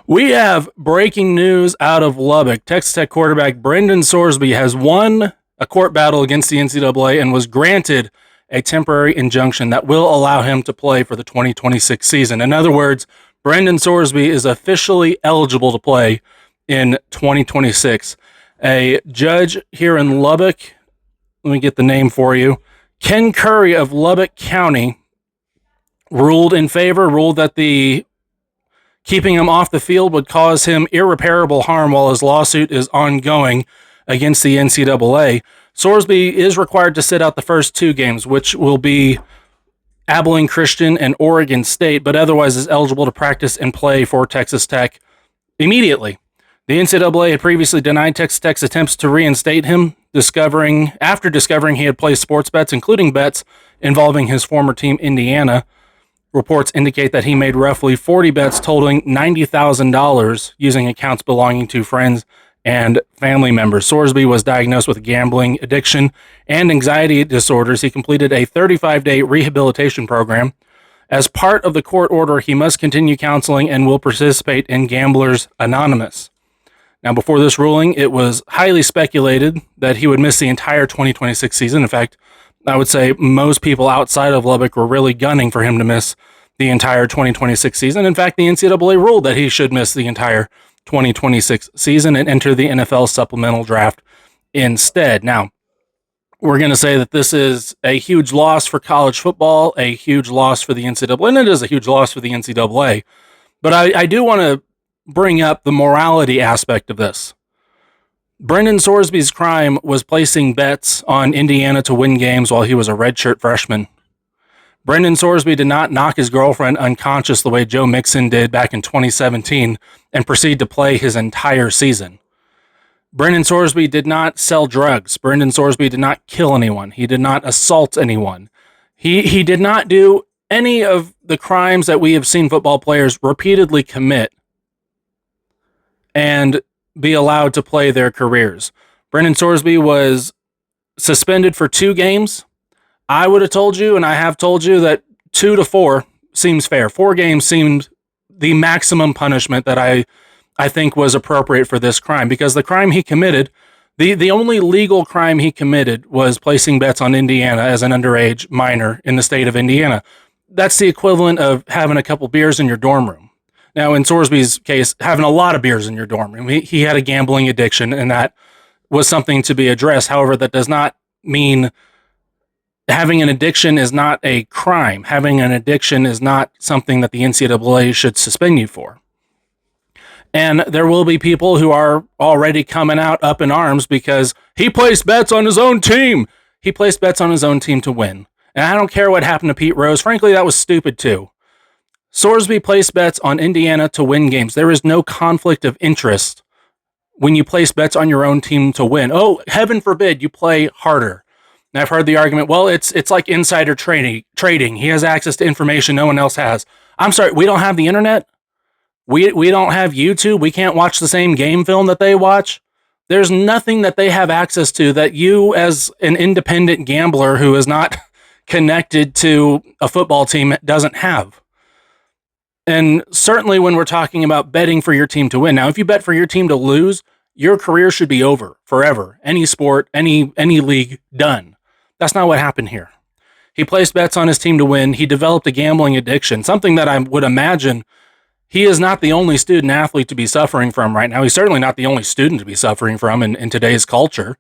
We have breaking news out of Lubbock. Texas Tech quarterback Brendan Sorsby has won a court battle against the NCAA and was granted a temporary injunction that will allow him to play for the 2026 season. In other words, Brendan Sorsby is officially eligible to play in 2026. A judge here in Lubbock, let me get the name for you, Ken Curry of Lubbock County, ruled that the keeping him off the field would cause him irreparable harm while his lawsuit is ongoing against the NCAA. Sorsby is required to sit out the first two games, which will be Abilene Christian and Oregon State, but otherwise is eligible to practice and play for Texas Tech immediately. The NCAA had previously denied Texas Tech's attempts to reinstate him, after discovering he had placed sports bets, including bets involving his former team, Indiana. Reports indicate that he made roughly 40 bets totaling $90,000 using accounts belonging to friends and family members. Sorsby was diagnosed with gambling addiction and anxiety disorders. He completed a 35-day rehabilitation program. As part of the court order, he must continue counseling and will participate in Gamblers Anonymous. Now, before this ruling, it was highly speculated that he would miss the entire 2026 season. In fact, I would say most people outside of Lubbock were really gunning for him to miss the entire 2026 season. In fact, the NCAA ruled that he should miss the entire 2026 season and enter the NFL supplemental draft instead. Now, we're going to say that this is a huge loss for college football, a huge loss for the NCAA, and it is a huge loss for the NCAA. But I do want to bring up the morality aspect of this. Brendan Sorsby's crime was placing bets on Indiana to win games while he was a redshirt freshman. Brendan Sorsby did not knock his girlfriend unconscious the way Joe Mixon did back in 2017 and proceed to play his entire season. Brendan Sorsby did not sell drugs. Brendan Sorsby did not kill anyone. He did not assault anyone. He did not do any of the crimes that we have seen football players repeatedly commit and be allowed to play their careers. Brendan Sorsby was suspended for 2 games. I would have told you, and I have told you, that 2 to 4 seems fair. 4 games seemed the maximum punishment that I think was appropriate for this crime, because the crime he committed, the only legal crime he committed was placing bets on Indiana as an underage minor in the state of Indiana. That's the equivalent of having a couple beers in your dorm room. Now, in Sorsby's case, having a lot of beers in your dorm room. He had a gambling addiction, and that was something to be addressed. However, that does not mean having an addiction is not a crime. Having an addiction is not something that the NCAA should suspend you for. And there will be people who are already coming out up in arms because he placed bets on his own team. He placed bets on his own team to win. And I don't care what happened to Pete Rose. Frankly, that was stupid too. Sorsby placed bets on Indiana to win games. There is no conflict of interest when you place bets on your own team to win. Oh, heaven forbid you play harder. And I've heard the argument, well, it's like insider trading. He has access to information no one else has. I'm sorry, we don't have the internet? We don't have YouTube? We can't watch the same game film that they watch? There's nothing that they have access to that you, as an independent gambler who is not connected to a football team, doesn't have. And certainly when we're talking about betting for your team to win. Now, if you bet for your team to lose, your career should be over forever. Any sport, any league, done. That's not what happened here. He placed bets on his team to win. He developed a gambling addiction, something that I would imagine he is not the only student athlete to be suffering from right now. He's certainly not the only student to be suffering from in today's culture.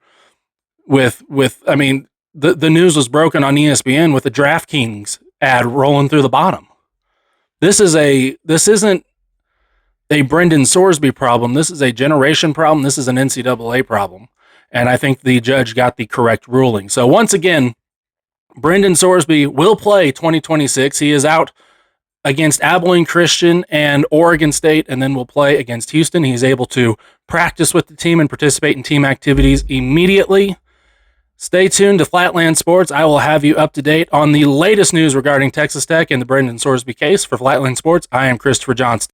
I mean, the news was broken on ESPN with the DraftKings ad rolling through the bottom. This isn't a Brendan Sorsby problem. This is a generation problem. This is an NCAA problem. And I think the judge got the correct ruling. So once again, Brendan Sorsby will play 2026. He is out against Abilene Christian and Oregon State, and then will play against Houston. He's able to practice with the team and participate in team activities immediately. Stay tuned to Flatland Sports. I will have you up to date on the latest news regarding Texas Tech and the Brendan Sorsby case. For Flatland Sports, I am Christopher Johnston.